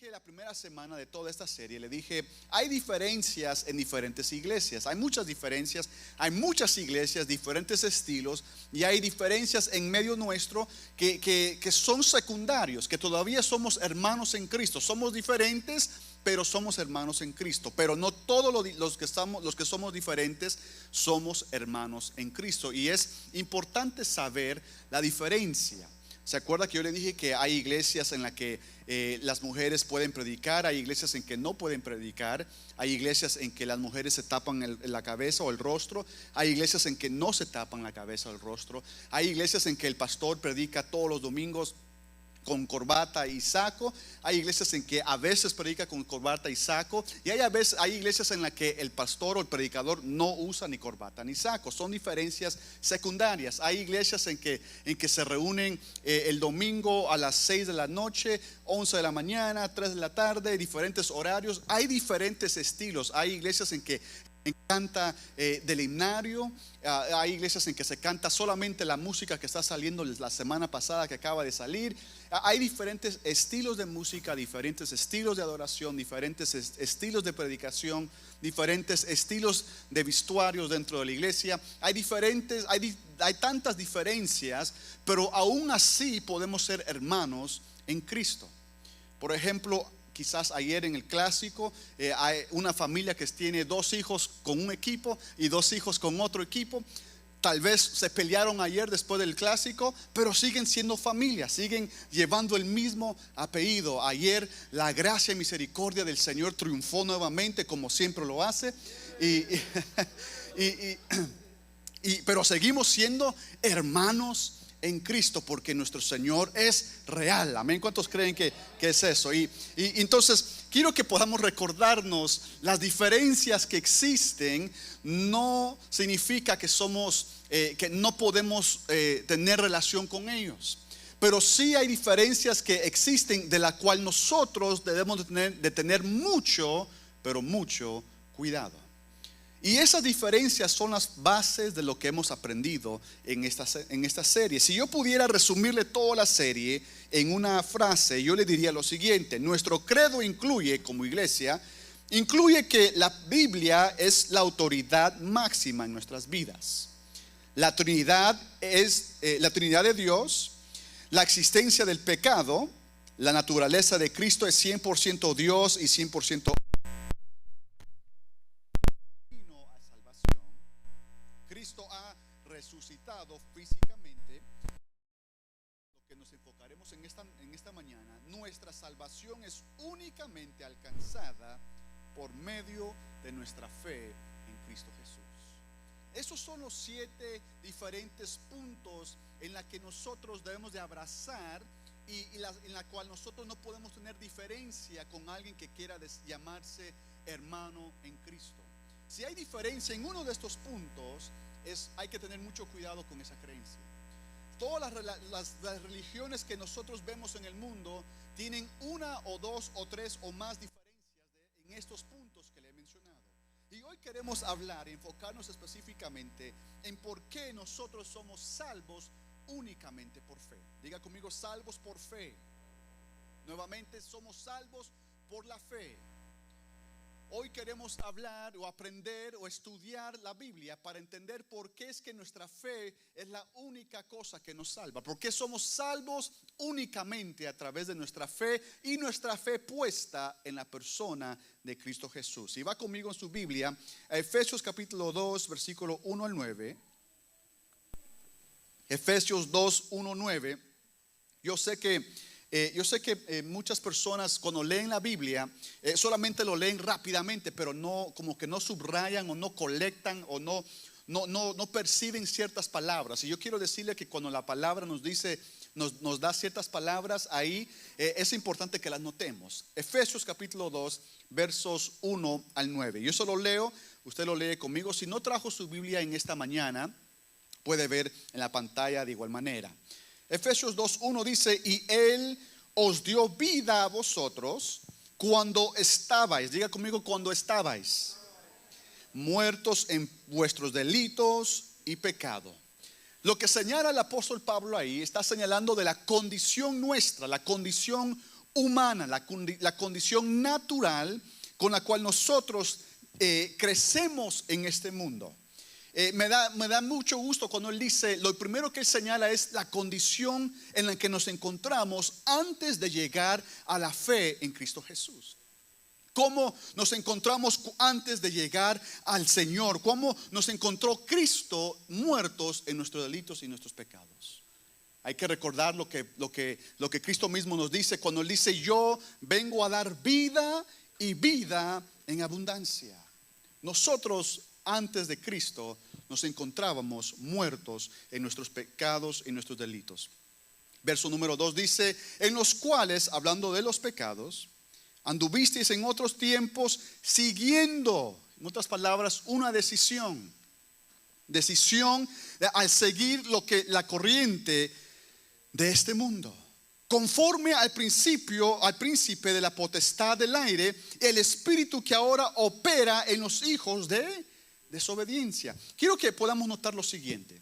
dije la primera semana de toda esta serie, le dije, hay diferencias en diferentes iglesias, hay muchas diferencias, hay muchas iglesias, diferentes estilos, y hay diferencias en medio nuestro que son secundarios, que todavía somos hermanos en Cristo, somos diferentes, pero somos hermanos en Cristo. Pero no todos los que somos diferentes somos hermanos en Cristo, y es importante saber la diferencia. ¿Se acuerda que yo le dije que hay iglesias en las que las mujeres pueden predicar? Hay iglesias en que no pueden predicar. Hay iglesias en que las mujeres se tapan la cabeza o el rostro. Hay iglesias en que no se tapan la cabeza o el rostro. Hay iglesias en que el pastor predica todos los domingos con corbata y saco. Hay iglesias en que a veces predica con corbata y saco, y hay iglesias en las que el pastor o el predicador no usa ni corbata ni saco. Son diferencias secundarias. Hay iglesias en que se reúnen el domingo a las 6 de la noche, 11 de la mañana, 3 de la tarde, diferentes horarios. Hay diferentes estilos. Hay iglesias en que canta del himnario. Hay iglesias en que se canta solamente la música que está saliendo la semana pasada, que acaba de salir. Hay diferentes estilos de música, diferentes estilos de adoración, diferentes estilos de predicación, diferentes estilos de vestuarios dentro de la iglesia. Hay tantas diferencias, pero aún así podemos ser hermanos en Cristo. Por ejemplo, quizás ayer en el clásico hay una familia que tiene 2 hijos con un equipo y 2 hijos con otro equipo. Tal vez se pelearon ayer después del clásico, pero siguen siendo familia, siguen llevando el mismo apellido. Ayer la gracia y misericordia del Señor triunfó nuevamente, como siempre lo hace, pero seguimos siendo hermanos en Cristo, porque nuestro Señor es real. Amén. ¿Cuántos creen que es eso? Y entonces quiero que podamos recordarnos las diferencias que existen. No significa que que no podemos tener relación con ellos, pero sí hay diferencias que existen, de la cual nosotros debemos de tener mucho, pero mucho cuidado. Y esas diferencias son las bases de lo que hemos aprendido en esta serie. Si yo pudiera resumirle toda la serie en una frase, yo le diría lo siguiente: nuestro credo incluye, como iglesia, que la Biblia es la autoridad máxima en nuestras vidas. La Trinidad es la Trinidad de Dios, la existencia del pecado, la naturaleza de Cristo es 100% Dios y 100% Cristo ha resucitado físicamente. Lo que nos enfocaremos en esta mañana, nuestra salvación es únicamente alcanzada por medio de nuestra fe en Cristo Jesús. Esos son los 7 diferentes puntos en la que nosotros debemos de abrazar, en la cual nosotros no podemos tener diferencia con alguien que quiera llamarse hermano en Cristo. Si hay diferencia en uno de estos puntos, hay que tener mucho cuidado con esa creencia. Todas las religiones que nosotros vemos en el mundo tienen 1 o 2 o 3 o más diferencias en estos puntos que le he mencionado. Y hoy queremos hablar, enfocarnos específicamente en por qué nosotros somos salvos únicamente por fe. Diga conmigo: salvos por fe. Nuevamente, somos salvos por la fe. Hoy queremos hablar o aprender o estudiar la Biblia para entender por qué es que nuestra fe es la única cosa que nos salva. Por qué somos salvos únicamente a través de nuestra fe, y nuestra fe puesta en la persona de Cristo Jesús. Y va conmigo en su Biblia a Efesios capítulo 2, versículo 1 al 9. Efesios 2, 1 al 9. Yo sé que muchas personas cuando leen la Biblia solamente lo leen rápidamente, pero no, como que no subrayan o no colectan o no perciben ciertas palabras. Y yo quiero decirle que cuando la palabra nos da ciertas palabras ahí, es importante que las notemos. Efesios capítulo 2, versos 1 al 9. Yo solo leo, usted lo lee conmigo. Si no trajo su Biblia en esta mañana, puede ver en la pantalla de igual manera. Efesios 2:1 dice: y Él os dio vida a vosotros cuando estabais, diga conmigo, cuando estabais muertos en vuestros delitos y pecado. Lo que señala el apóstol Pablo ahí, está señalando de la condición nuestra, la condición humana, la condición natural con la cual nosotros crecemos en este mundo. Me da mucho gusto cuando él dice, lo primero que él señala es la condición en la que nos encontramos antes de llegar a la fe en Cristo Jesús. Cómo nos encontramos antes de llegar al Señor, cómo nos encontró Cristo muertos en nuestros delitos y nuestros pecados. Hay que recordar lo que Cristo mismo nos dice cuando él dice, yo vengo a dar vida y vida en abundancia. Nosotros antes de Cristo nos encontrábamos muertos en nuestros pecados y nuestros delitos. Verso número 2 dice, en los cuales, hablando de los pecados, anduvisteis en otros tiempos siguiendo, en otras palabras, una decisión al seguir la corriente de este mundo, conforme al príncipe de la potestad del aire, el espíritu que ahora opera en los hijos de desobediencia. Quiero que podamos notar lo siguiente.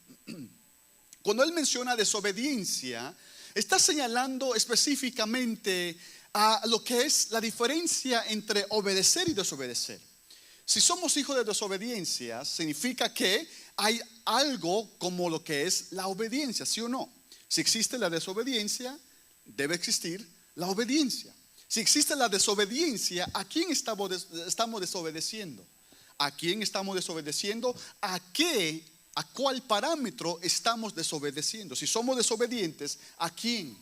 Cuando él menciona desobediencia, está señalando específicamente a lo que es la diferencia entre obedecer y desobedecer. Si somos hijos de desobediencia, significa que hay algo como lo que es la obediencia, ¿sí o no? Si existe la desobediencia, debe existir la obediencia. Si existe la desobediencia, ¿a quién estamos desobedeciendo? ¿A quién estamos desobedeciendo? ¿A cuál parámetro estamos desobedeciendo? Si somos desobedientes, ¿a quién?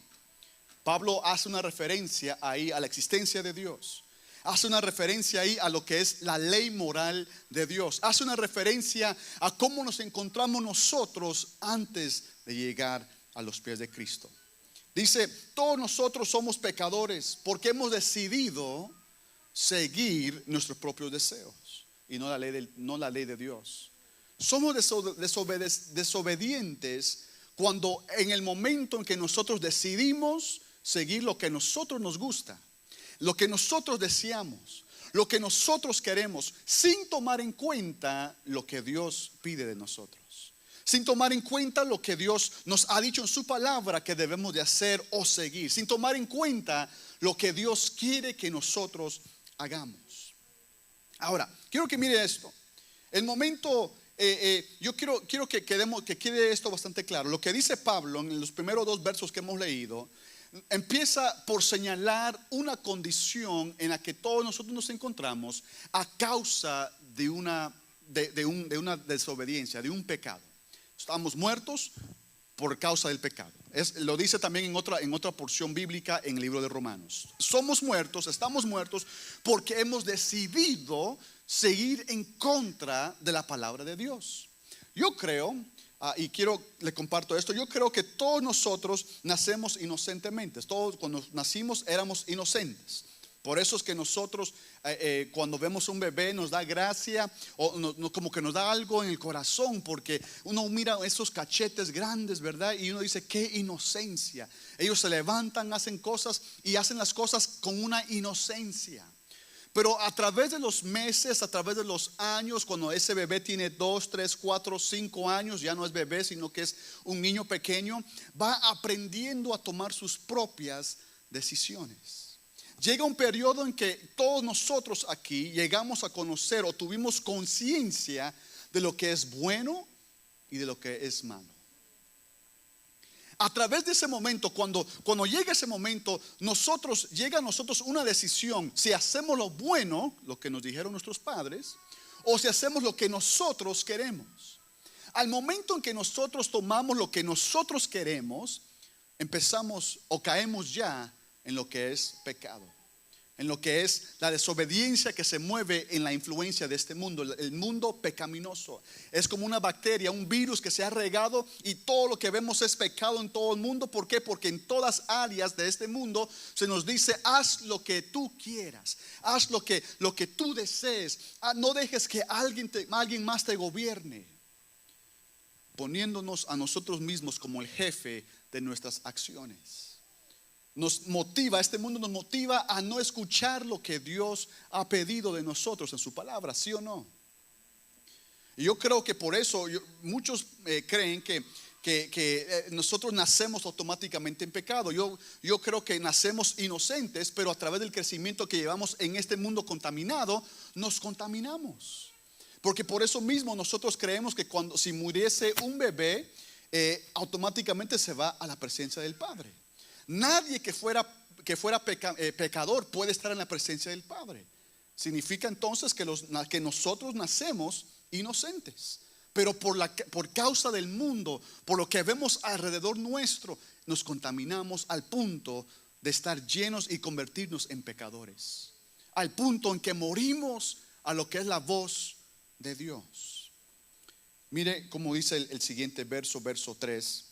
Pablo hace una referencia ahí a la existencia de Dios. Hace una referencia ahí a lo que es la ley moral de Dios. Hace una referencia a cómo nos encontramos nosotros antes de llegar a los pies de Cristo. Dice, todos nosotros somos pecadores porque hemos decidido seguir nuestros propios deseos y no la ley de Dios. Somos desobedientes cuando en el momento en que nosotros decidimos seguir lo que a nosotros nos gusta, lo que nosotros deseamos, lo que nosotros queremos, sin tomar en cuenta lo que Dios pide de nosotros, sin tomar en cuenta lo que Dios nos ha dicho en su palabra que debemos de hacer o seguir, sin tomar en cuenta lo que Dios quiere que nosotros hagamos. Ahora, quiero que mire esto. El momento, yo quiero que quede esto bastante claro. Lo que dice Pablo en los primeros 2 versos que hemos leído, empieza por señalar una condición en la que todos nosotros nos encontramos a causa de una desobediencia, de un pecado. Estamos muertos por causa del pecado. Lo dice también en otra porción bíblica en el libro de Romanos. Estamos muertos porque hemos decidido seguir en contra de la palabra de Dios. Yo creo, y le comparto esto, yo creo que todos nosotros nacemos inocentemente. Todos cuando nacimos éramos inocentes. Por eso es que nosotros cuando vemos un bebé nos da gracia o como que nos da algo en el corazón, porque uno mira esos cachetes grandes, ¿verdad? Y uno dice, qué inocencia. Ellos se levantan, hacen cosas y hacen las cosas con una inocencia. Pero a través de los meses, a través de los años, cuando ese bebé tiene 2, 3, 4, 5 años, ya no es bebé, sino que es un niño pequeño, va aprendiendo a tomar sus propias decisiones. Llega un periodo en que todos nosotros aquí llegamos a conocer o tuvimos conciencia de lo que es bueno y de lo que es malo. A través de ese momento, cuando llega ese momento, llega a nosotros una decisión: si hacemos lo bueno, lo que nos dijeron nuestros padres, o si hacemos lo que nosotros queremos. Al momento en que nosotros tomamos lo que nosotros queremos, empezamos o caemos ya en lo que es pecado, en lo que es la desobediencia que se mueve en la influencia de este mundo. El mundo pecaminoso es como una bacteria, un virus que se ha regado, y todo lo que vemos es pecado en todo el mundo. ¿Por qué? Porque en todas áreas de este mundo se nos dice: haz lo que tú quieras, haz lo que tú desees, no dejes que alguien más te gobierne, poniéndonos a nosotros mismos como el jefe de nuestras acciones. Este mundo nos motiva a no escuchar lo que Dios ha pedido de nosotros en su palabra, ¿sí o no? Y yo creo que por eso muchos creen que nosotros nacemos automáticamente en pecado. Yo creo que nacemos inocentes, pero a través del crecimiento que llevamos en este mundo contaminado, nos contaminamos. Porque por eso mismo nosotros creemos que si muriese un bebé, automáticamente se va a la presencia del Padre. Nadie que fuera pecador puede estar en la presencia del Padre. Significa entonces que nosotros nacemos inocentes. Pero por causa del mundo, por lo que vemos alrededor nuestro, nos contaminamos al punto de estar llenos y convertirnos en pecadores. Al punto en que morimos a lo que es la voz de Dios. Mire cómo dice el siguiente verso 3.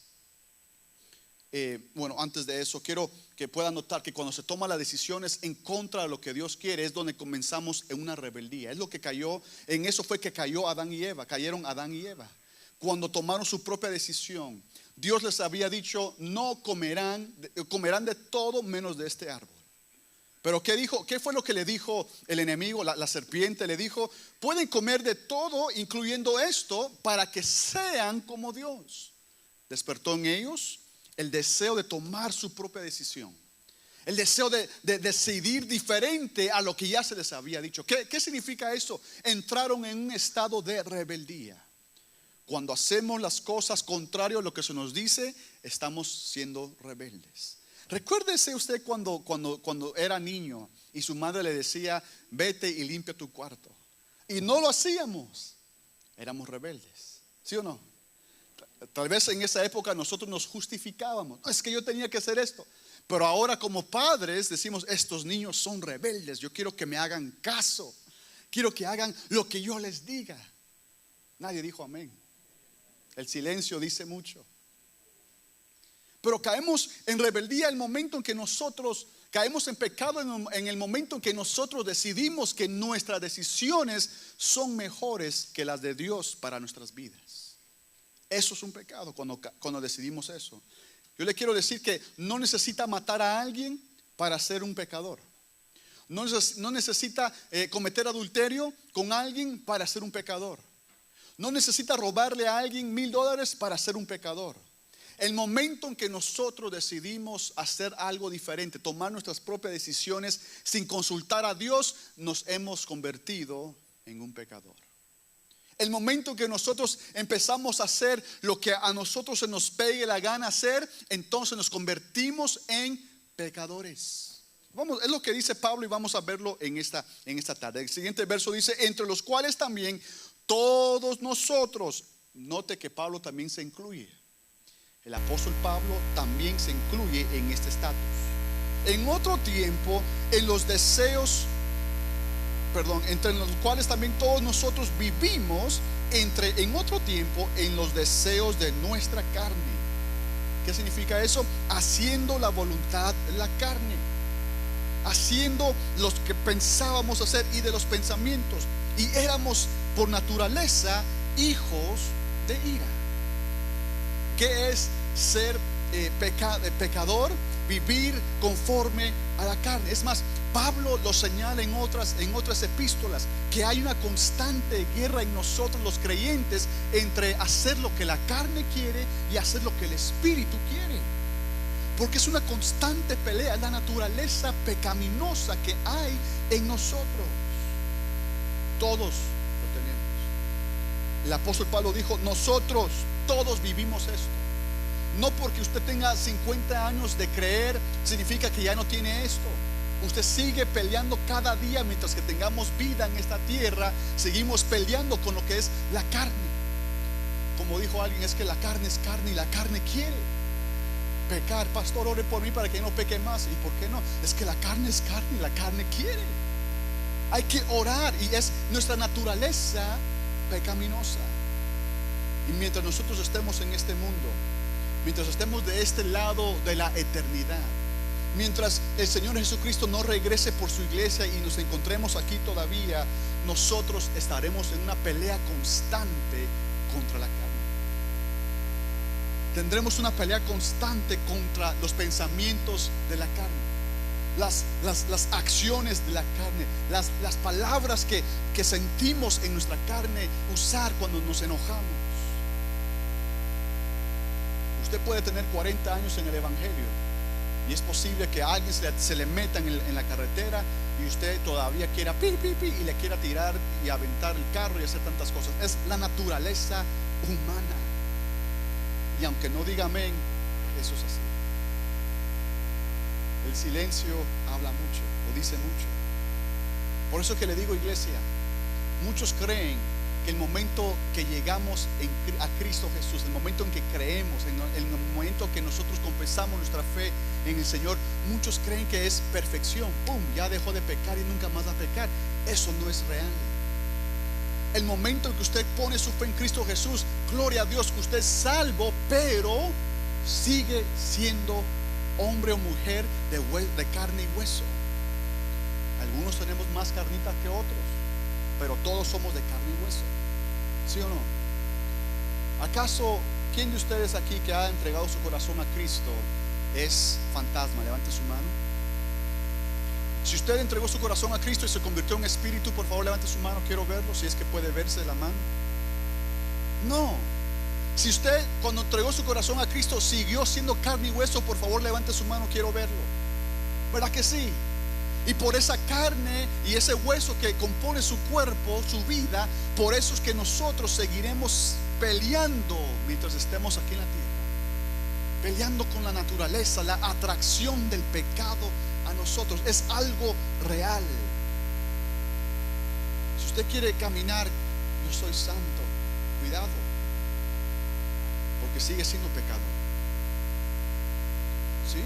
Antes de eso quiero que puedan notar que cuando se toman las decisiones en contra de lo que Dios quiere, es donde comenzamos en una rebeldía. Es lo que cayó, en eso fue que cayó Adán y Eva, cayeron Adán y Eva. Cuando tomaron su propia decisión, Dios les había dicho: no comerán de todo menos de este árbol. Pero ¿qué dijo? ¿Qué fue lo que le dijo el enemigo? La serpiente le dijo: pueden comer de todo, incluyendo esto, para que sean como Dios. Despertó en ellos el deseo de tomar su propia decisión, el deseo de decidir diferente a lo que ya se les había dicho. ¿Qué significa eso? Entraron en un estado de rebeldía. Cuando hacemos las cosas contrario a lo que se nos dice, estamos siendo rebeldes. Recuérdese usted cuando era niño y su madre le decía: vete y limpia tu cuarto, y no lo hacíamos. Éramos rebeldes, ¿sí o no? Tal vez en esa época nosotros nos justificábamos: no, es que yo tenía que hacer esto. Pero ahora como padres decimos: estos niños son rebeldes, yo quiero que me hagan caso, quiero que hagan lo que yo les diga. Nadie dijo amén. El silencio dice mucho. Pero caemos en rebeldía el momento en que nosotros caemos en pecado, en el momento en que nosotros decidimos que nuestras decisiones son mejores que las de Dios para nuestras vidas. Eso es un pecado cuando decidimos eso. Yo le quiero decir que no necesita matar a alguien para ser un pecador. No necesita cometer adulterio con alguien para ser un pecador. No necesita robarle a alguien $1,000 para ser un pecador. El momento en que nosotros decidimos hacer algo diferente, tomar nuestras propias decisiones sin consultar a Dios, nos hemos convertido en un pecador. El momento que nosotros empezamos a hacer lo que a nosotros se nos pegue la gana hacer, entonces nos convertimos en pecadores. Es lo que dice Pablo y vamos a verlo en esta tarde. El siguiente verso dice: entre los cuales también todos nosotros. Note que Pablo también se incluye. El apóstol Pablo también se incluye en este estatus. En otro tiempo, en los deseos, entre los cuales también todos nosotros vivimos en otro tiempo en los deseos de nuestra carne. ¿Qué significa eso? Haciendo la voluntad de la carne, haciendo lo que pensábamos hacer y de los pensamientos, y éramos por naturaleza hijos de ira. ¿Qué es ser pecador? Vivir conforme a la carne. Es más, Pablo lo señala en otras epístolas, que hay una constante guerra en nosotros los creyentes entre hacer lo que la carne quiere y hacer lo que el Espíritu quiere. Porque es una constante pelea, la naturaleza pecaminosa que hay en nosotros. Todos lo tenemos. El apóstol Pablo dijo: nosotros todos vivimos esto. No porque usted tenga 50 años de creer significa que ya no tiene esto. Usted sigue peleando cada día mientras que tengamos vida en esta tierra. Seguimos peleando con lo que es la carne. Como dijo alguien, es que la carne es carne y la carne quiere pecar. Pastor, ore por mí para que no peque más. ¿Y por qué no? Es que la carne es carne y la carne quiere. Hay que orar, y es nuestra naturaleza pecaminosa. Y mientras nosotros estemos en este mundo, mientras estemos de este lado de la eternidad, mientras el Señor Jesucristo no regrese por su iglesia y nos encontremos aquí todavía, nosotros estaremos en una pelea constante contra la carne. Tendremos una pelea constante contra los pensamientos de la carne, las acciones de la carne, las palabras que sentimos en nuestra carne usar cuando nos enojamos. Usted puede tener 40 años en el Evangelio y es posible que a alguien se le meta en la carretera y usted todavía quiera pi, pi, pi, y le quiera tirar y aventar el carro y hacer tantas cosas. Es la naturaleza humana. Y aunque no diga amén, eso es así. El silencio habla mucho o dice mucho. Por eso que le digo, iglesia, muchos creen que el momento que llegamos a Cristo Jesús, el momento en que creemos, en el momento que nosotros confesamos nuestra fe en el Señor, muchos creen que es perfección. ¡Pum! Ya dejó de pecar y nunca más va a pecar. Eso no es real. El momento en que usted pone su fe en Cristo Jesús, gloria a Dios que usted es salvo, pero sigue siendo hombre o mujer de carne y hueso. Algunos tenemos más carnitas que otros, pero todos somos de carne y hueso. ¿Sí o no? ¿Acaso quién de ustedes aquí que ha entregado su corazón a Cristo es fantasma? Levante su mano. Si usted entregó su corazón a Cristo y se convirtió en espíritu, por favor levante su mano, quiero verlo, si es que puede verse la mano. No. Si usted cuando entregó su corazón a Cristo siguió siendo carne y hueso, por favor levante su mano, quiero verlo. ¿Verdad que sí? Y por esa carne y ese hueso que compone su cuerpo, su vida, por eso es que nosotros seguiremos peleando mientras estemos aquí en la tierra, peleando con la naturaleza, la atracción del pecado a nosotros. Es algo real. Si usted quiere caminar, yo soy santo, cuidado, porque sigue siendo pecador. ¿Sí?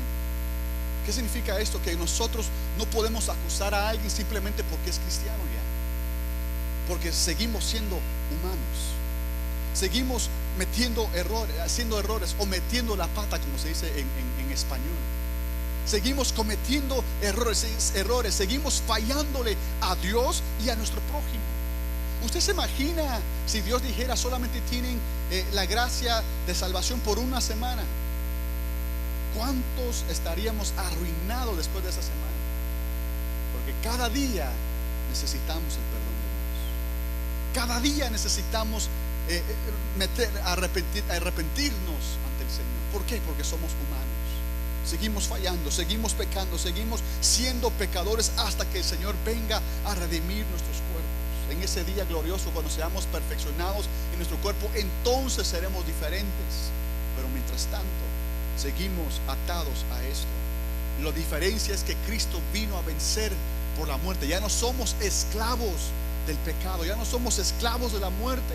¿Qué significa esto? Que nosotros no podemos acusar a alguien simplemente porque es cristiano ya, porque seguimos siendo humanos, seguimos metiendo errores, haciendo errores o metiendo la pata, como se dice en español. Seguimos cometiendo errores, seguimos fallándole a Dios y a nuestro prójimo. ¿Usted se imagina si Dios dijera solamente tienen la gracia de salvación por una semana? ¿Cuántos estaríamos arruinados después de esa semana? Porque cada día necesitamos el perdón de Dios. Cada día necesitamos arrepentirnos ante el Señor. ¿Por qué? Porque somos humanos. Seguimos fallando, seguimos pecando, seguimos siendo pecadores hasta que el Señor venga a redimir nuestros cuerpos. En ese día glorioso, cuando seamos perfeccionados en nuestro cuerpo, entonces seremos diferentes. Pero mientras tanto, seguimos atados a esto. La diferencia es que Cristo vino a vencer por la muerte. Ya no somos esclavos del pecado, ya no somos esclavos de la muerte.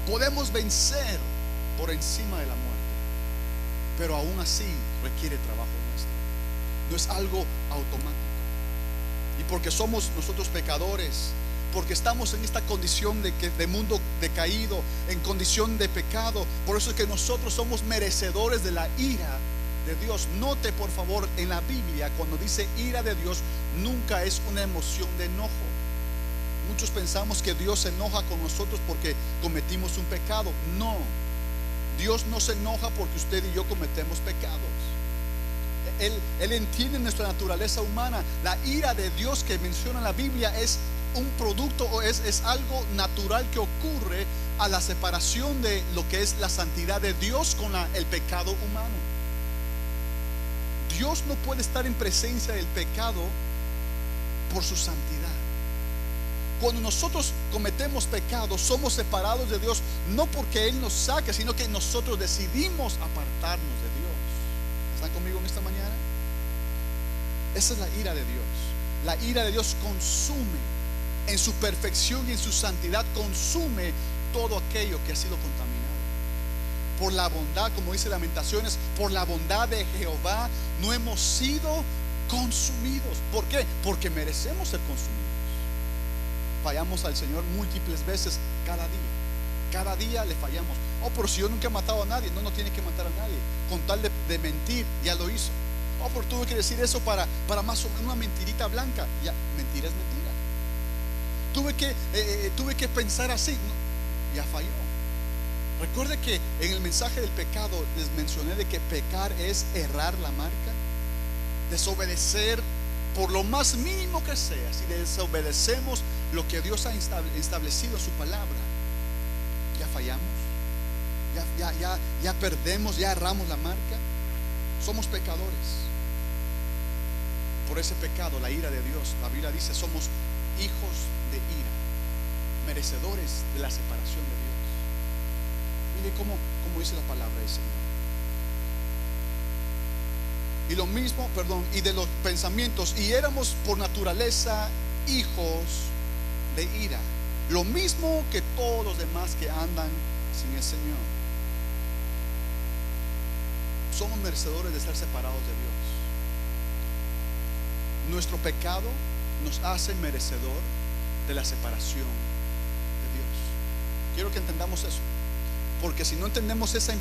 Podemos vencer por encima de la muerte, pero aún así requiere trabajo nuestro. No es algo automático. Y porque somos nosotros pecadores, porque estamos en esta condición de mundo decaído, en condición de pecado, por eso es que nosotros somos merecedores de la ira de Dios. Note por favor, en la Biblia cuando dice ira de Dios, nunca es una emoción de enojo. Muchos pensamos que Dios se enoja con nosotros porque cometimos un pecado. No, Dios no se enoja porque usted y yo cometemos pecados. Él entiende nuestra naturaleza humana. La ira de Dios que menciona la Biblia es un producto o es algo natural que ocurre a la separación de lo que es la santidad de Dios con el pecado humano. Dios no puede estar en presencia del pecado por su santidad. Cuando nosotros cometemos pecado, somos separados de Dios, no porque Él nos saque, sino que nosotros decidimos apartarnos de Dios. ¿Están conmigo en esta mañana? Esa es la ira de Dios. La ira de Dios consume en su perfección y en su santidad, consume todo aquello que ha sido contaminado. Por la bondad, como dice Lamentaciones, por la bondad de Jehová no hemos sido consumidos. ¿Por qué? Porque merecemos ser consumidos. Fallamos al Señor múltiples veces cada día. Cada día le fallamos. Oh, pero si yo nunca he matado a nadie. No tiene que matar a nadie. Con tal de mentir, ya lo hizo. Oh, pero tuve que decir eso para más o menos una mentirita blanca. Ya, mentira es mentira. Tuve que pensar así. No, ya falló. Recuerde que en el mensaje del pecado les mencioné de que pecar es errar la marca, desobedecer por lo más mínimo que sea. Si desobedecemos lo que Dios ha establecido en su palabra, ya fallamos. ya perdemos, ya erramos la marca. Somos pecadores. Por ese pecado, la ira de Dios, la Biblia dice, somos hijos de ira, merecedores de la separación de Dios. Mire cómo dice la palabra del Señor. Y lo mismo, y de los pensamientos, y éramos por naturaleza hijos de ira, lo mismo que todos los demás que andan sin el Señor. Somos merecedores de ser separados de Dios. Nuestro pecado nos hace merecedor de la separación de Dios. Quiero que entendamos eso, porque si no entendemos ese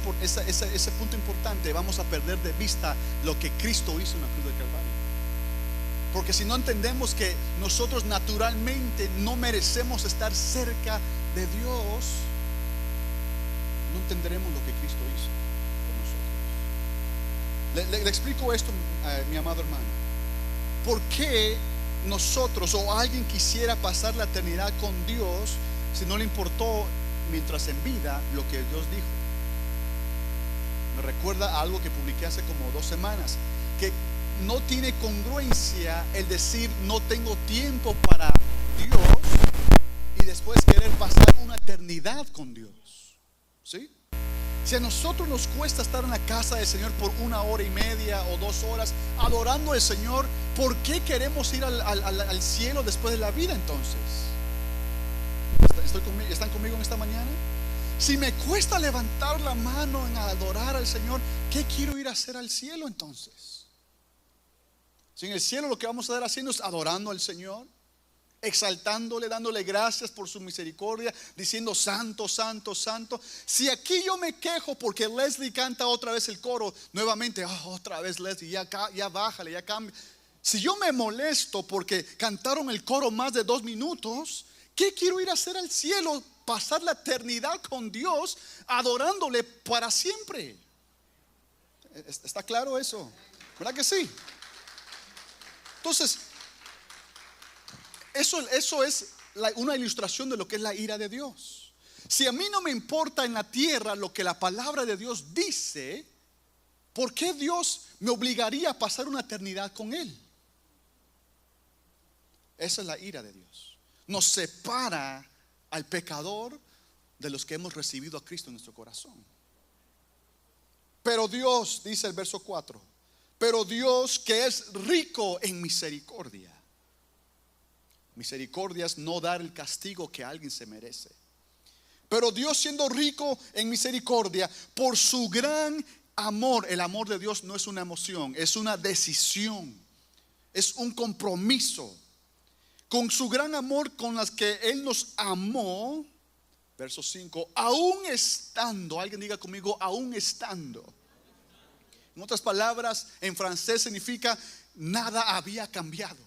punto importante, vamos a perder de vista lo que Cristo hizo en la cruz del Calvario. Porque si no entendemos que nosotros naturalmente no merecemos estar cerca de Dios, no entenderemos lo que Cristo hizo por nosotros. Le explico esto, mi amado hermano. ¿Por qué nosotros o alguien quisiera pasar la eternidad con Dios si no le importó mientras en vida lo que Dios dijo? Me recuerda algo que publiqué hace como 2 semanas, que no tiene congruencia el decir no tengo tiempo para Dios y después querer pasar una eternidad con Dios. ¿Sí? Si a nosotros nos cuesta estar en la casa del Señor por 1 hora y media o 2 horas adorando al Señor, ¿por qué queremos ir al cielo después de la vida entonces? ¿Están conmigo en esta mañana? Si me cuesta levantar la mano en adorar al Señor, ¿qué quiero ir a hacer al cielo entonces? Si en el cielo lo que vamos a estar haciendo es adorando al Señor, exaltándole, dándole gracias por su misericordia, diciendo santo, santo, santo. Si aquí yo me quejo porque Leslie canta otra vez el coro nuevamente, otra vez Leslie, ya bájale, ya cambia. Si yo me molesto porque cantaron el coro más de 2 minutos, ¿qué quiero ir a hacer al cielo? Pasar la eternidad con Dios adorándole para siempre. ¿Está claro eso? ¿Verdad que sí? Entonces, eso es una ilustración de lo que es la ira de Dios. Si a mí no me importa en la tierra lo que la palabra de Dios dice, ¿por qué Dios me obligaría a pasar una eternidad con Él? Esa es la ira de Dios. Nos separa al pecador de los que hemos recibido a Cristo en nuestro corazón. Pero Dios, dice el verso 4, pero Dios que es rico en misericordia. Misericordia es no dar el castigo que alguien se merece. Pero Dios, siendo rico en misericordia, por su gran amor. El amor de Dios no es una emoción, es una decisión, es un compromiso. Con su gran amor con las que Él nos amó. Verso 5, aún estando, alguien diga conmigo, aún estando. En otras palabras, en francés significa nada había cambiado.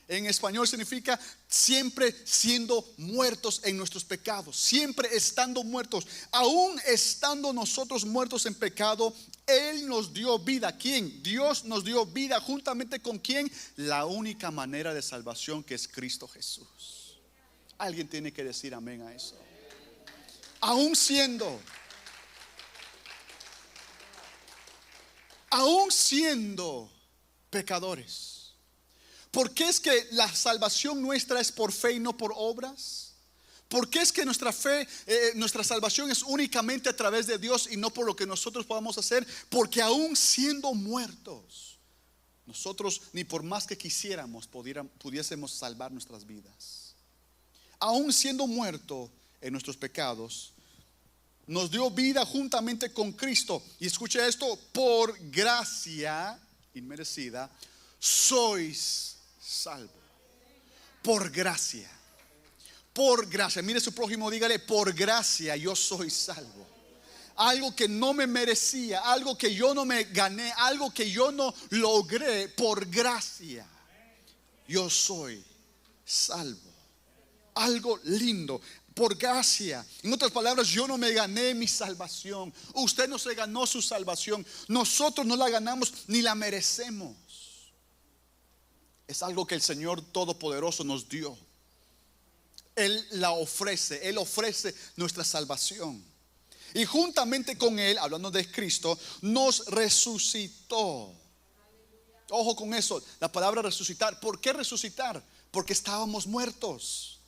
En español significa siempre siendo muertos en nuestros pecados, siempre estando muertos. Aún estando nosotros muertos en pecado, Él nos dio vida. ¿Quién? Dios nos dio vida. ¿Juntamente con quién? La única manera de salvación, que es Cristo Jesús. Alguien tiene que decir amén a eso. Aún siendo pecadores. ¿Por qué es que la salvación nuestra es por fe y no por obras? ¿Por qué es que nuestra fe, nuestra salvación es únicamente a través de Dios y no por lo que nosotros podamos hacer? Porque aún siendo muertos, nosotros ni por más que quisiéramos pudiésemos salvar nuestras vidas. Aún siendo muerto en nuestros pecados, nos dio vida juntamente con Cristo. Y escuche esto, por gracia inmerecida sois salvo. Por gracia. Por gracia. Mire a su prójimo, dígale, por gracia yo soy salvo. Algo que no me merecía, algo que yo no me gané, algo que yo no logré, por gracia yo soy salvo. Algo lindo, por gracia. En otras palabras, yo no me gané mi salvación. Usted no se ganó su salvación. Nosotros no la ganamos ni la merecemos. Es algo que el Señor Todopoderoso nos dio. Él la ofrece. Él ofrece nuestra salvación. Y juntamente con Él, hablando de Cristo, nos resucitó. Ojo con eso, la palabra resucitar. ¿Por qué resucitar? Porque estábamos muertos.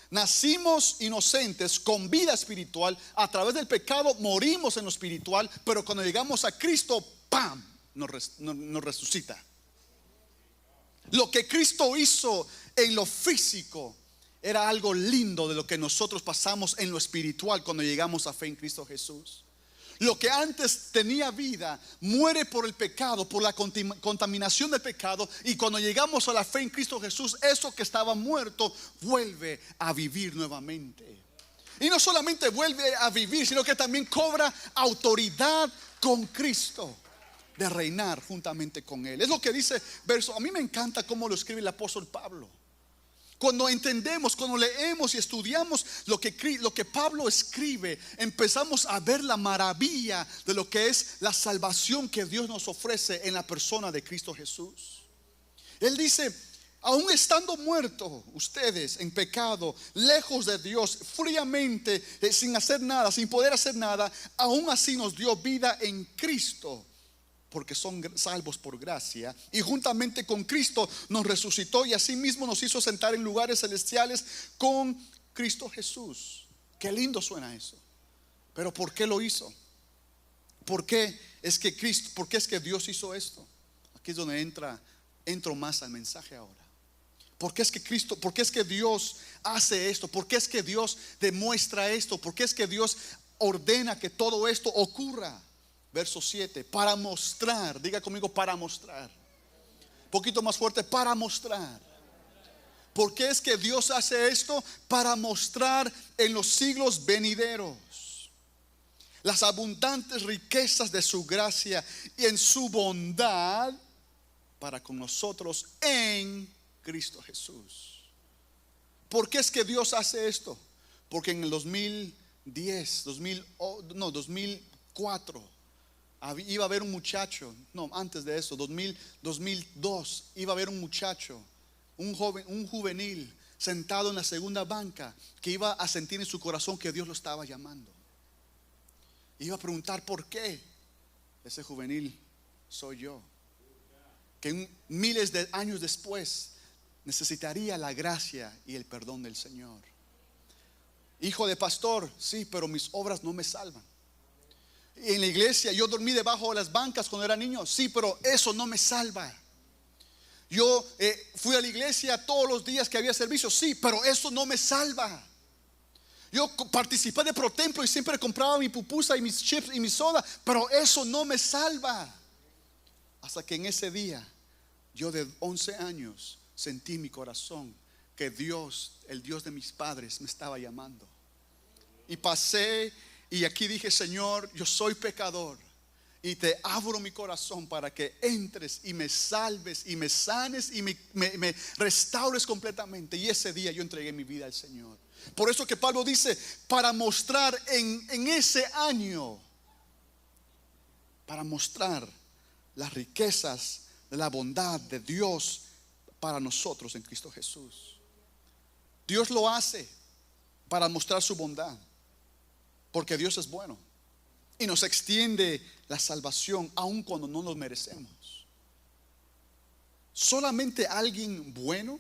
Nacimos inocentes con vida espiritual. A través del pecado morimos en lo espiritual. Pero cuando llegamos a Cristo, ¡pam!, nos resucita. Lo que Cristo hizo en lo físico era algo lindo de lo que nosotros pasamos en lo espiritual cuando llegamos a fe en Cristo Jesús. Lo que antes tenía vida muere por el pecado, por la contaminación del pecado. Y cuando llegamos a la fe en Cristo Jesús, eso que estaba muerto vuelve a vivir nuevamente. Y no solamente vuelve a vivir, sino que también cobra autoridad con Cristo, de reinar juntamente con Él. Es lo que dice verso. A mí me encanta cómo lo escribe el apóstol Pablo. Cuando entendemos, cuando leemos y estudiamos lo que Pablo escribe, empezamos a ver la maravilla de lo que es la salvación que Dios nos ofrece en la persona de Cristo Jesús. Él dice: aún estando muertos ustedes en pecado, lejos de Dios, fríamente, sin hacer nada, sin poder hacer nada, aún así nos dio vida en Cristo, porque son salvos por gracia. Y juntamente con Cristo nos resucitó y asimismo nos hizo sentar en lugares celestiales con Cristo Jesús. Qué lindo suena eso. Pero ¿por qué lo hizo? ¿Por qué es que Dios hizo esto? Aquí es donde entro más al mensaje ahora. ¿Por qué es que Dios hace esto? ¿Por qué es que Dios demuestra esto? ¿Por qué es que Dios ordena que todo esto ocurra? Verso 7, para mostrar, diga conmigo, para mostrar. Un poquito más fuerte, para mostrar. ¿Por qué es que Dios hace esto? Para mostrar en los siglos venideros las abundantes riquezas de su gracia y en su bondad para con nosotros en Cristo Jesús. ¿Por qué es que Dios hace esto? Porque en el 2004 iba a haber un muchacho, no, antes de eso, 2002, iba a haber un muchacho, un juvenil, sentado en la segunda banca, que iba a sentir en su corazón que Dios lo estaba llamando. Iba a preguntar por qué. Ese juvenil soy yo, que miles de años después necesitaría la gracia y el perdón del Señor. Hijo de pastor, sí, pero mis obras no me salvan. En la iglesia yo dormí debajo de las bancas cuando era niño, sí, pero eso no me salva. Yo fui a la iglesia todos los días que había servicio, sí, pero eso no me salva. Yo participé de ProTemplo y siempre compraba mi pupusa y mis chips y mi soda, pero eso no me salva. Hasta que en ese día, yo de 11 años, sentí en mi corazón que Dios, el Dios de mis padres, me estaba llamando. Y pasé. Y aquí dije: Señor, yo soy pecador y te abro mi corazón para que entres y me salves y me sanes y me restaures completamente. Y ese día yo entregué mi vida al Señor. Por eso que Pablo dice: para mostrar en ese año, para mostrar las riquezas de la bondad de Dios para nosotros en Cristo Jesús. Dios lo hace para mostrar su bondad, porque Dios es bueno y nos extiende la salvación aun cuando no lo merecemos. Solamente alguien bueno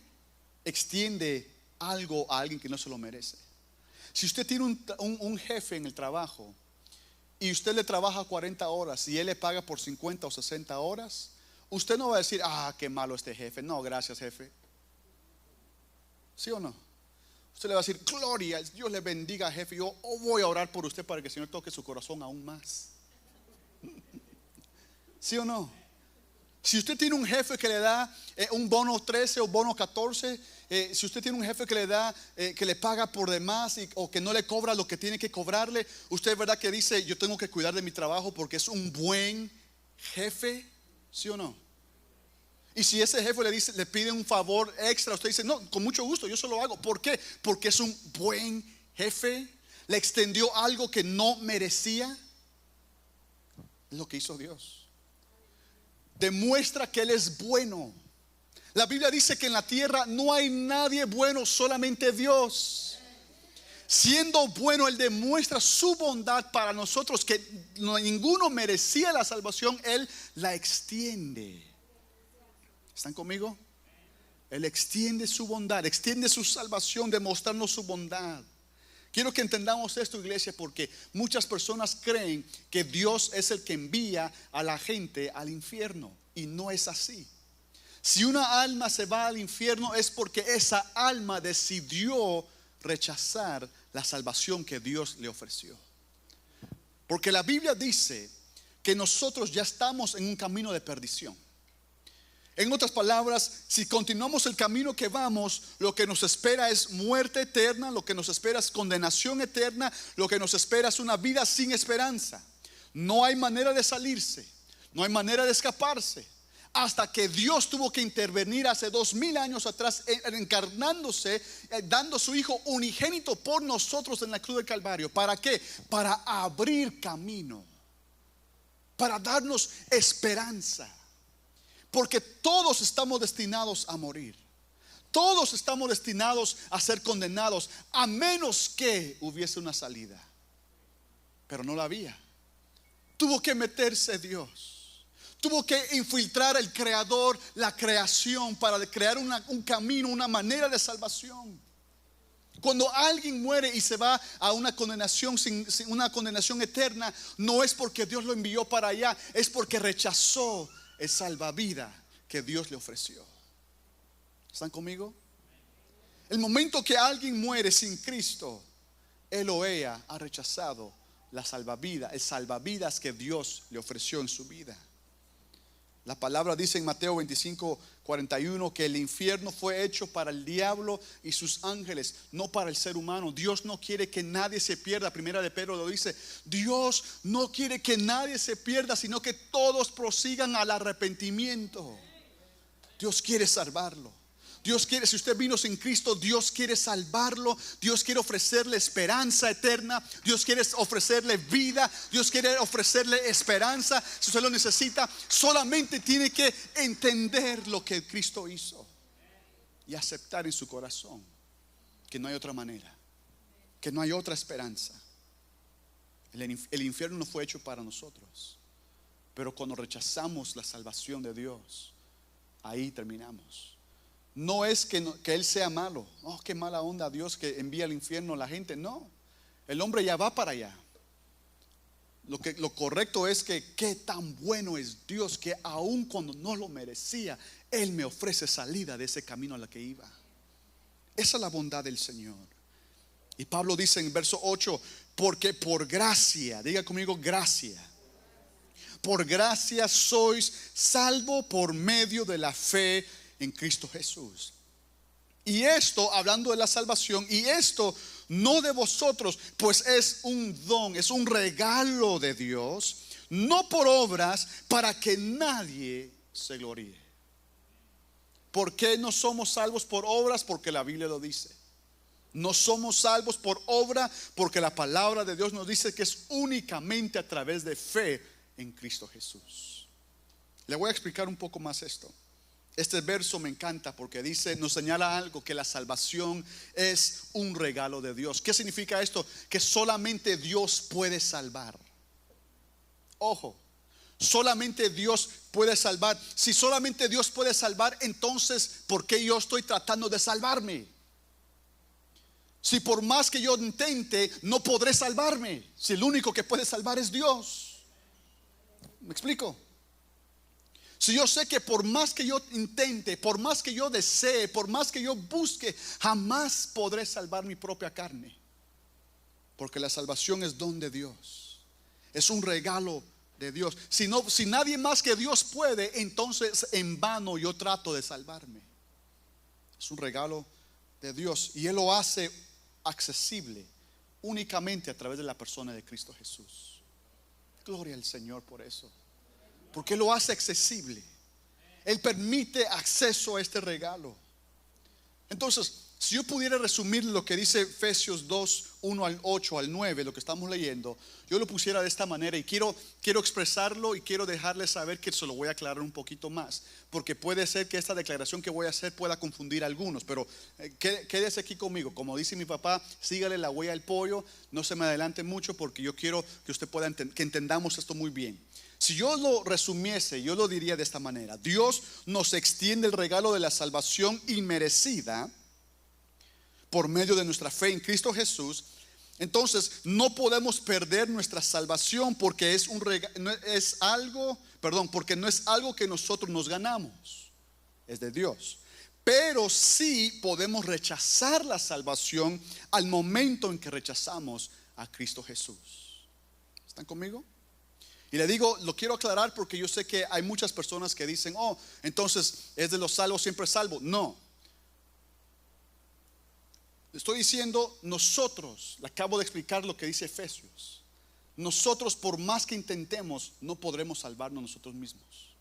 extiende algo a alguien que no se lo merece. Si usted tiene un jefe en el trabajo y usted le trabaja 40 horas y él le paga por 50 o 60 horas, usted no va a decir: ah, qué malo este jefe. No, gracias, jefe. ¿Sí o no? Usted le va a decir: gloria, Dios le bendiga, jefe. Yo voy a orar por usted para que el Señor toque su corazón aún más. ¿Sí o no? Si usted tiene un jefe que le da un bono 13 o bono 14, si usted tiene un jefe que le da, que le paga por demás o que no le cobra lo que tiene que cobrarle, usted es verdad que dice: yo tengo que cuidar de mi trabajo porque es un buen jefe. ¿Sí o no? Y si ese jefe le pide un favor extra, usted dice: no, con mucho gusto, yo se lo hago. ¿Por qué? Porque es un buen jefe. Le extendió algo que no merecía. Es lo que hizo Dios. Demuestra que Él es bueno. La Biblia dice que en la tierra no hay nadie bueno, solamente Dios. Siendo bueno, Él demuestra su bondad para nosotros, que ninguno merecía la salvación. Él la extiende. ¿Están conmigo? Él extiende su bondad, extiende su salvación, demostrando su bondad. Quiero que entendamos esto, iglesia, porque muchas personas creen que Dios es el que envía a la gente al infierno, y no es así. Si una alma se va al infierno es porque esa alma decidió rechazar la salvación que Dios le ofreció. Porque la Biblia dice que nosotros ya estamos en un camino de perdición. En otras palabras, si continuamos el camino que vamos, lo que nos espera es muerte eterna, lo que nos espera es condenación eterna, lo que nos espera es una vida sin esperanza. No hay manera de salirse, no hay manera de escaparse, hasta que Dios tuvo que intervenir hace 2000 años atrás, encarnándose, dando a su Hijo unigénito por nosotros en la cruz del Calvario. ¿Para qué? Para abrir camino, para darnos esperanza. Porque todos estamos destinados a morir. Todos estamos destinados a ser condenados, a menos que hubiese una salida. Pero no la había. Tuvo que meterse Dios. Tuvo que infiltrar el Creador, la creación, para crear un camino, una manera de salvación. Cuando alguien muere y se va a una condenación, sin una condenación eterna, no es porque Dios lo envió para allá, es porque rechazó el salvavidas que Dios le ofreció. ¿Están conmigo? El momento que alguien muere sin Cristo, él o ella ha rechazado la salvavidas, el salvavidas que Dios le ofreció en su vida. La palabra dice en Mateo 25:41 que el infierno fue hecho para el diablo y sus ángeles, no para el ser humano. Dios no quiere que nadie se pierda. Primera de Pedro lo dice. Dios no quiere que nadie se pierda, sino que todos prosigan al arrepentimiento. Dios quiere salvarlo. Dios quiere, si usted vino sin Cristo, Dios quiere salvarlo. Dios quiere ofrecerle esperanza eterna. Dios quiere ofrecerle vida. Dios quiere ofrecerle esperanza. Si usted lo necesita, solamente tiene que entender lo que Cristo hizo y aceptar en su corazón que no hay otra manera, que no hay otra esperanza. El infierno no fue hecho para nosotros, pero cuando rechazamos la salvación de Dios, ahí terminamos. No es que Él sea malo. Oh, qué mala onda Dios que envía al infierno a la gente. No, el hombre ya va para allá. Lo correcto es que qué tan bueno es Dios, que aun cuando no lo merecía, Él me ofrece salida de ese camino a la que iba. Esa es la bondad del Señor. Y Pablo dice en verso 8: porque por gracia, diga conmigo, gracia. Por gracia sois salvo por medio de la fe en Cristo Jesús. Y esto, hablando de la salvación, y esto no de vosotros, pues es un don, es un regalo de Dios, no por obras, para que nadie se gloríe. ¿Por qué no somos salvos por obras? Porque la Biblia lo dice. No somos salvos por obra, porque la palabra de Dios nos dice que es únicamente a través de fe en Cristo Jesús. Le voy a explicar un poco más esto. Este verso me encanta porque dice, nos señala algo, que la salvación es un regalo de Dios. ¿Qué significa esto? Que solamente Dios puede salvar. Ojo, solamente Dios puede salvar. Si solamente Dios puede salvar, entonces ¿por qué yo estoy tratando de salvarme? Si por más que yo intente, no podré salvarme, si el único que puede salvar es Dios. ¿Me explico? Si yo sé que por más que yo intente, por más que yo desee, por más que yo busque, jamás podré salvar mi propia carne. Porque la salvación es don de Dios, es un regalo de Dios. Si nadie más que Dios puede, entonces en vano yo trato de salvarme. Es un regalo de Dios y Él lo hace accesible únicamente a través de la persona de Cristo Jesús. Gloria al Señor por eso. Porque lo hace accesible. Él permite acceso a este regalo. Entonces, si yo pudiera resumir lo que dice Efesios 2, 1 al 8 al 9, lo que estamos leyendo, yo lo pusiera de esta manera y quiero expresarlo y quiero dejarles saber que se lo voy a aclarar un poquito más, porque puede ser que esta declaración que voy a hacer pueda confundir a algunos, pero quédese aquí conmigo. Como dice mi papá, sígale la huella al pollo, no se me adelante mucho, porque yo quiero que usted pueda que entendamos esto muy bien. Si yo lo resumiese, yo lo diría de esta manera: Dios nos extiende el regalo de la salvación inmerecida por medio de nuestra fe en Cristo Jesús. Entonces no podemos perder nuestra salvación, porque porque no es algo que nosotros nos ganamos, es de Dios. Pero sí podemos rechazar la salvación al momento en que rechazamos a Cristo Jesús. ¿Están conmigo? Y le digo, lo quiero aclarar porque yo sé que hay muchas personas que dicen: oh, entonces es de los salvos siempre salvo. No. Estoy diciendo nosotros, le acabo de explicar lo que dice Efesios. Nosotros, por más que intentemos, no podremos salvarnos nosotros mismos,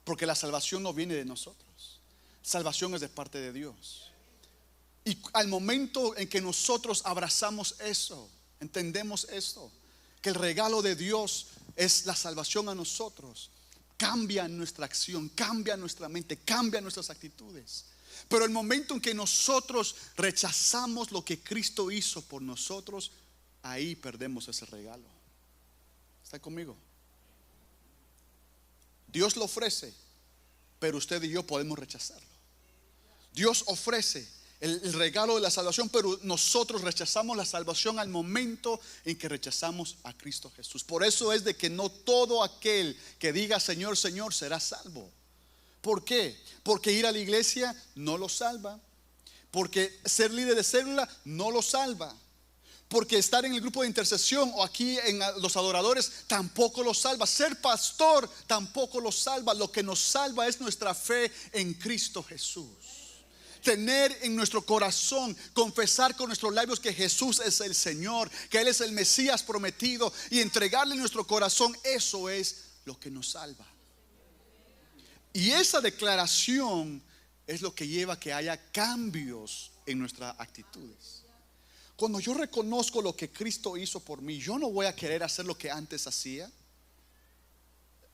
porque la salvación no viene de nosotros. Salvación es de parte de Dios. Y al momento en que nosotros abrazamos eso, entendemos esto, que el regalo de Dios es la salvación a nosotros, cambia nuestra acción, cambia nuestra mente, cambia nuestras actitudes. Pero el momento en que nosotros rechazamos lo que Cristo hizo por nosotros, ahí perdemos ese regalo. ¿Está conmigo? Dios lo ofrece, pero usted y yo podemos rechazarlo. Dios ofrece el regalo de la salvación, pero nosotros rechazamos la salvación al momento en que rechazamos a Cristo Jesús. Por eso es de que no todo aquel que diga Señor, Señor será salvo. ¿Por qué? Porque ir a la iglesia no lo salva, porque ser líder de célula no lo salva, porque estar en el grupo de intercesión o aquí en los adoradores tampoco lo salva, ser pastor tampoco lo salva. Lo que nos salva es nuestra fe en Cristo Jesús. Tener en nuestro corazón, confesar con nuestros labios que Jesús es el Señor, que Él es el Mesías prometido, y entregarle nuestro corazón, eso es lo que nos salva. Y esa declaración es lo que lleva a que haya cambios en nuestras actitudes. Cuando yo reconozco lo que Cristo hizo por mí, yo no voy a querer hacer lo que antes hacía.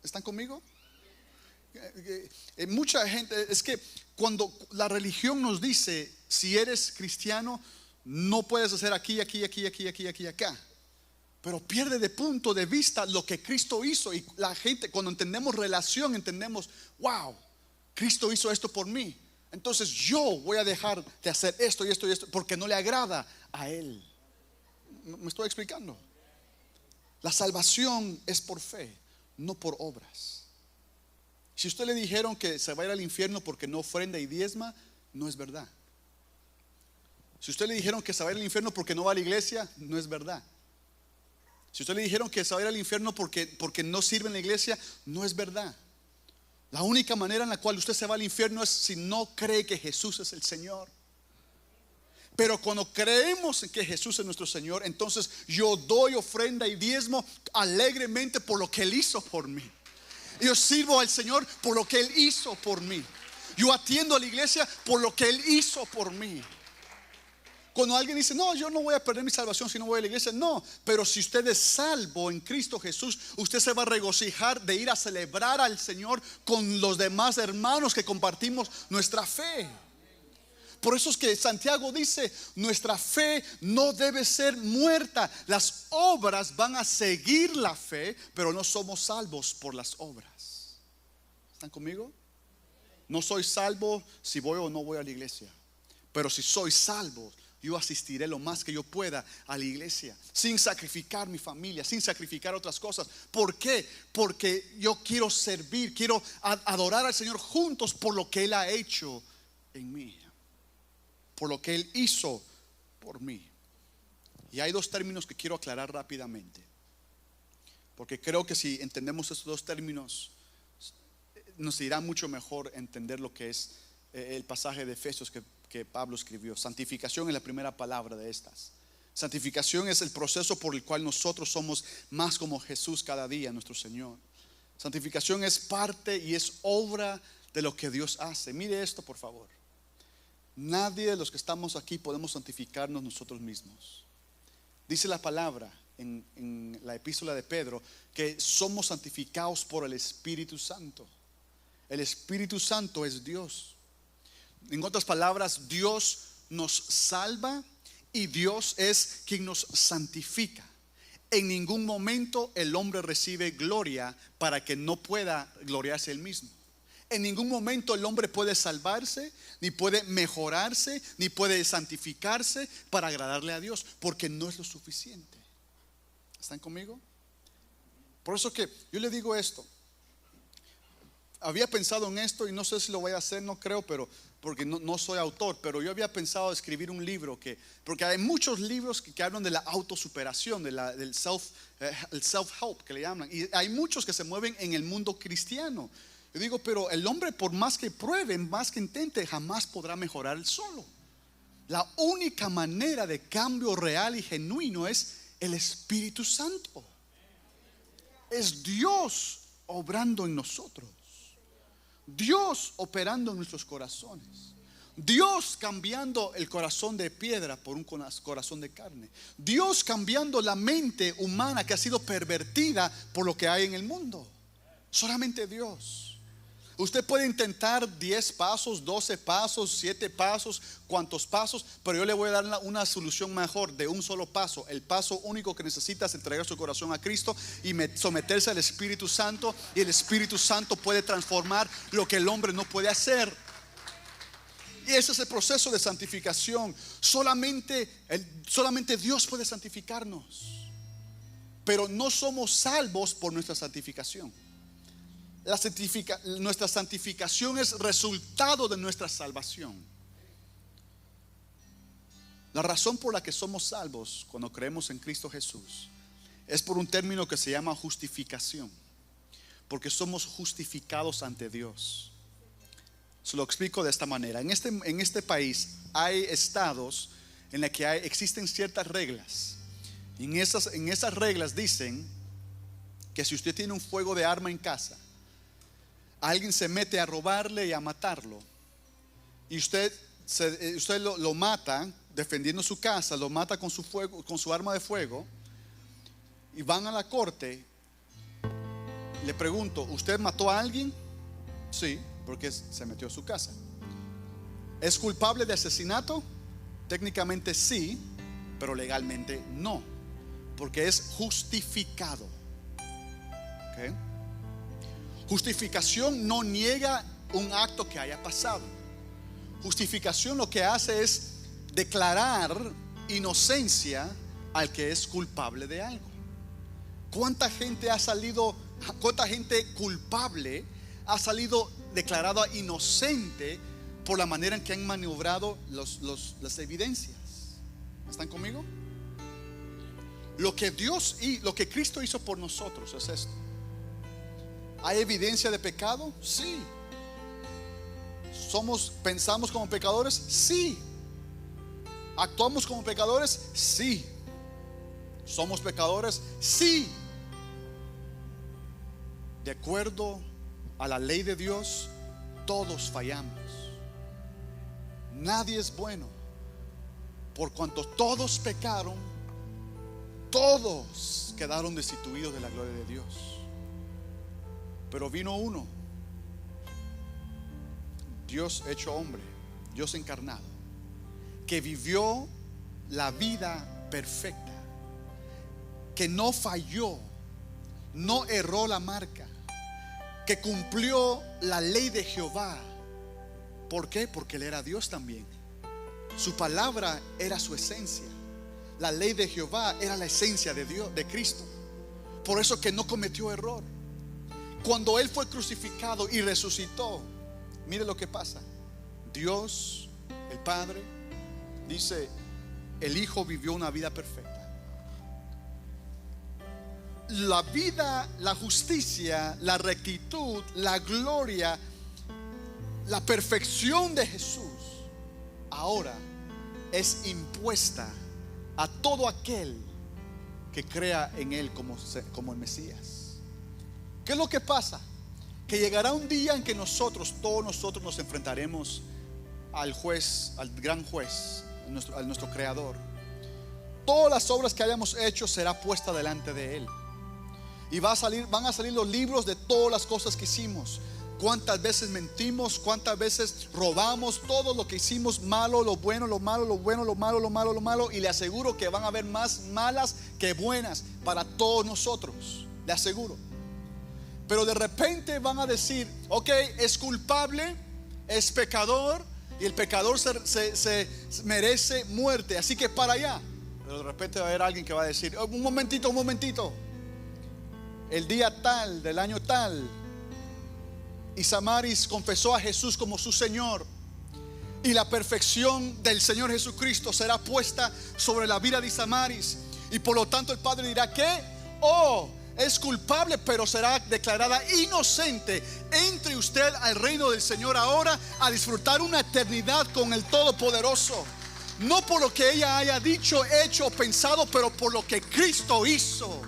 ¿Están conmigo? Mucha gente, es que cuando la religión nos dice, si eres cristiano, no puedes hacer aquí, acá. Pero pierde de punto de vista lo que Cristo hizo. Y la gente, cuando entendemos relación, entendemos: wow, Cristo hizo esto por mí, entonces yo voy a dejar de hacer esto y esto y esto, porque no le agrada a Él. ¿Me estoy explicando? La salvación es por fe, no por obras. Si usted le dijeron que se va a ir al infierno porque no ofrenda y diezma, no es verdad. Si usted le dijeron que se va a ir al infierno porque no va a la iglesia, no es verdad. Si usted le dijeron que se va a ir al infierno porque no sirve en la iglesia, no es verdad. La única manera en la cual usted se va al infierno es si no cree que Jesús es el Señor. Pero cuando creemos en que Jesús es nuestro Señor, entonces yo doy ofrenda y diezmo alegremente por lo que Él hizo por mí. Yo sirvo al Señor por lo que Él hizo por mí. Yo atiendo a la iglesia por lo que Él hizo por mí. Cuando alguien dice: no, yo no voy a perder mi salvación si no voy a la iglesia. No, pero si usted es salvo en Cristo Jesús, usted se va a regocijar de ir a celebrar al Señor con los demás hermanos que compartimos nuestra fe. Por eso es que Santiago dice: nuestra fe no debe ser muerta. Las obras van a seguir la fe, pero no somos salvos por las obras. ¿Están conmigo? No soy salvo si voy o no voy a la iglesia, pero si soy salvo, yo asistiré lo más que yo pueda a la iglesia, sin sacrificar mi familia, sin sacrificar otras cosas. ¿Por qué? Porque yo quiero servir, quiero adorar al Señor juntos por lo que Él ha hecho en mí, por lo que Él hizo por mí. Y hay dos términos que quiero aclarar rápidamente, porque creo que si entendemos estos dos términos, nos irá mucho mejor entender lo que es el pasaje de Efesios que Pablo escribió. Santificación es la primera palabra de estas. Santificación es el proceso por el cual nosotros somos más como Jesús cada día, nuestro Señor. Santificación es parte y es obra de lo que Dios hace. Mire esto, por favor. Nadie de los que estamos aquí podemos santificarnos nosotros mismos. Dice la palabra en la epístola de Pedro que somos santificados por el Espíritu Santo. El Espíritu Santo es Dios. En otras palabras, Dios nos salva y Dios es quien nos santifica. En ningún momento el hombre recibe gloria para que no pueda gloriarse él mismo. En ningún momento el hombre puede salvarse, ni puede mejorarse, ni puede santificarse para agradarle a Dios, porque no es lo suficiente. ¿Están conmigo? Por eso que yo le digo esto. Había pensado en esto y no sé si lo voy a hacer, no creo, pero porque no soy autor, pero yo había pensado escribir un libro porque hay muchos libros que hablan de la autosuperación, del self-help que le llaman, y hay muchos que se mueven en el mundo cristiano. Yo digo, pero el hombre, por más que pruebe, más que intente, jamás podrá mejorar él solo. La única manera de cambio real y genuino es el Espíritu Santo. Es Dios obrando en nosotros, Dios operando en nuestros corazones, Dios cambiando el corazón de piedra por un corazón de carne, Dios cambiando la mente humana que ha sido pervertida por lo que hay en el mundo. Solamente Dios. Usted puede intentar 10 pasos, 12 pasos, 7 pasos, cuantos pasos, pero yo le voy a dar una solución mejor de un solo paso. El paso único que necesita es entregar su corazón a Cristo y someterse al Espíritu Santo, y el Espíritu Santo puede transformar lo que el hombre no puede hacer. Y ese es el proceso de santificación. Solamente Dios puede santificarnos, pero no somos salvos por nuestra santificación. Nuestra santificación es resultado de nuestra salvación. La razón por la que somos salvos cuando creemos en Cristo Jesús es por un término que se llama justificación, porque somos justificados ante Dios. Se lo explico de esta manera. En este país hay estados en los que existen ciertas reglas, y en esas reglas dicen que si usted tiene un fuego de arma en casa, alguien se mete a robarle y a matarlo, y usted lo mata defendiendo su casa, lo mata con su arma de fuego, y van a la corte. Le pregunto, ¿usted mató a alguien? Sí, porque se metió a su casa. ¿Es culpable de asesinato? Técnicamente sí, pero legalmente no, porque es justificado. ¿Okay? Justificación no niega un acto que haya pasado. Justificación lo que hace es declarar inocencia al que es culpable de algo. ¿Cuánta gente culpable ha salido declarada inocente por la manera en que han maniobrado las evidencias? ¿Están conmigo? Lo que Cristo hizo por nosotros es esto. ¿Hay evidencia de pecado? Sí. ¿Pensamos como pecadores? Sí. ¿Actuamos como pecadores? Sí. ¿Somos pecadores? Sí. De acuerdo a la ley de Dios, todos fallamos. Nadie es bueno. Por cuanto todos pecaron, todos quedaron destituidos de la gloria de Dios. Pero vino uno, Dios hecho hombre, Dios encarnado, que vivió la vida perfecta, que no falló, no erró la marca, que cumplió la ley de Jehová. ¿Por qué? Porque Él era Dios también. Su palabra era su esencia. La ley de Jehová era la esencia de Dios, de Cristo. Por eso que no cometió error. Cuando Él fue crucificado y resucitó, mire lo que pasa. Dios, el Padre, dice: el Hijo vivió una vida perfecta. La vida, la justicia, la rectitud, la gloria, la perfección de Jesús ahora es impuesta a todo aquel que crea en Él como el Mesías. ¿Qué es lo que pasa? Que llegará un día en que todos nosotros nos enfrentaremos al juez, al gran juez, a nuestro creador, todas las obras que hayamos hecho será puesta delante de él. Y van a salir los libros de todas las cosas que hicimos. Cuántas veces mentimos, cuántas veces robamos, todo lo que hicimos malo, lo bueno, lo malo, lo bueno, lo malo, lo malo, lo malo. Y le aseguro que van a haber más malas que buenas para todos nosotros, le aseguro. Pero de repente van a decir, ok, es culpable, es pecador, y el pecador se merece muerte, así que para allá. Pero de repente va a haber alguien que va a decir, un momentito. El día tal, del año tal, Isamaris confesó a Jesús como su Señor, y la perfección del Señor Jesucristo será puesta sobre la vida de Isamaris. Y por lo tanto el Padre dirá que es culpable, pero será declarada inocente. Entre usted al reino del Señor ahora, a disfrutar una eternidad con el Todopoderoso. No por lo que ella haya dicho, hecho o pensado, pero por lo que Cristo hizo,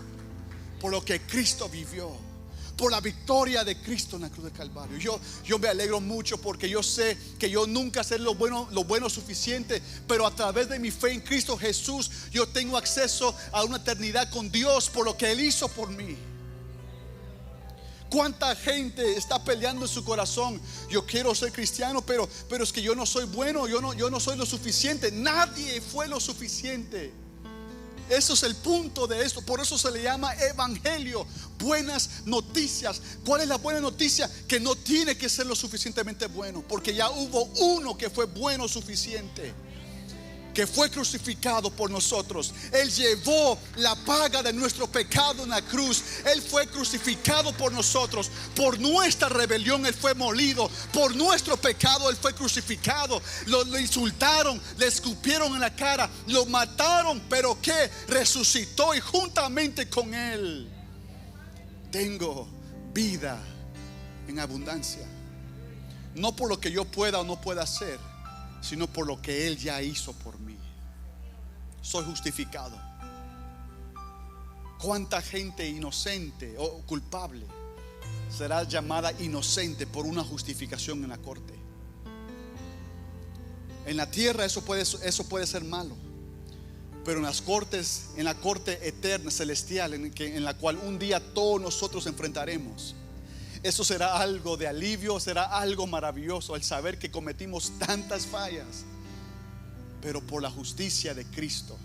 por lo que Cristo vivió, por la victoria de Cristo en la cruz del Calvario. Yo me alegro mucho, porque yo sé que yo nunca seré lo bueno suficiente, pero a través de mi fe en Cristo Jesús, yo tengo acceso a una eternidad con Dios por lo que Él hizo por mí. ¿Cuánta gente está peleando en su corazón? Yo quiero ser cristiano, pero es que yo no soy bueno, yo no soy lo suficiente. Nadie fue lo suficiente. Eso es el punto de esto. Por eso se le llama evangelio, buenas noticias. ¿Cuál es la buena noticia? Que no tiene que ser lo suficientemente bueno, porque ya hubo uno que fue bueno suficiente, que fue crucificado por nosotros. Él llevó la paga de nuestro pecado en la cruz. Él fue crucificado por nosotros. Por nuestra rebelión Él fue molido. Por nuestro pecado Él fue crucificado. Lo insultaron, le escupieron en la cara, lo mataron, pero que resucitó, y juntamente con Él tengo vida en abundancia. No por lo que yo pueda o no pueda hacer, sino por lo que Él ya hizo por mí. Soy justificado. ¿Cuánta gente inocente o culpable será llamada inocente por una justificación en la corte? En la tierra eso puede ser malo, pero en las cortes, en la corte eterna, celestial, en la cual un día todos nosotros enfrentaremos, eso será algo de alivio, será algo maravilloso, el saber que cometimos tantas fallas, pero por la justicia de Cristo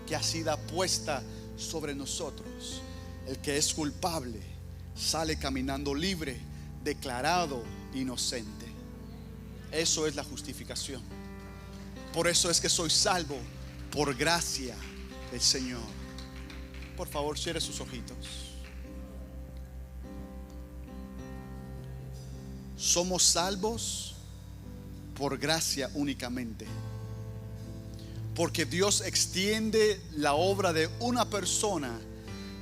que ha sido puesta sobre nosotros, el que es culpable sale caminando libre, declarado inocente. Eso es la justificación. Por eso es que soy salvo por gracia del Señor. Por favor, cierre sus ojitos. Somos salvos por gracia únicamente, porque Dios extiende la obra de una persona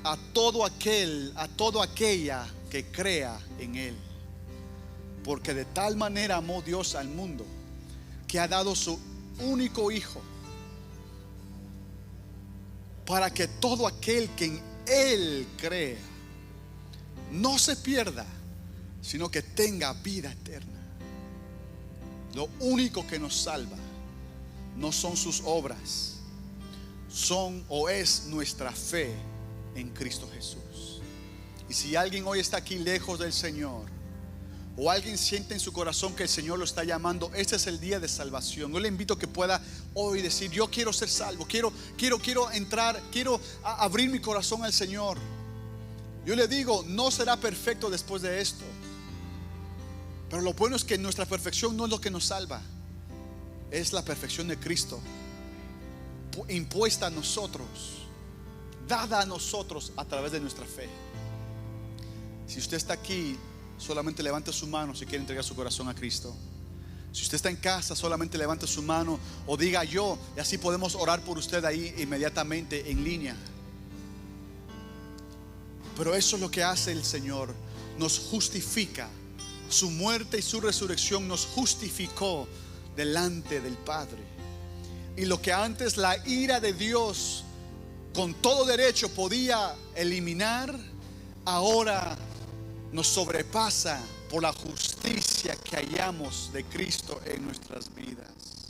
a toda aquella que crea en Él. Porque de tal manera amó Dios al mundo, que ha dado su único Hijo, para que todo aquel que en Él crea no se pierda, sino que tenga vida eterna. Lo único que nos salva no son sus obras, es nuestra fe en Cristo Jesús. Y si alguien hoy está aquí lejos del Señor, o alguien siente en su corazón que el Señor lo está llamando, este es el día de salvación. Yo le invito a que pueda hoy decir: yo quiero ser salvo, quiero entrar, quiero abrir mi corazón al Señor. Yo le digo, no será perfecto después de esto, pero lo bueno es que nuestra perfección no es lo que nos salva, es la perfección de Cristo impuesta a nosotros, dada a nosotros a través de nuestra fe. Si usted está aquí, solamente levante su mano si quiere entregar su corazón a Cristo. Si usted está en casa, solamente levante su mano o diga yo, y así podemos orar por usted ahí inmediatamente en línea. Pero eso es lo que hace el Señor, nos justifica. Su muerte y su resurrección nos justificó delante del Padre. Y lo que antes la ira de Dios con todo derecho podía eliminar, ahora nos sobrepasa por la justicia que hallamos de Cristo en nuestras vidas.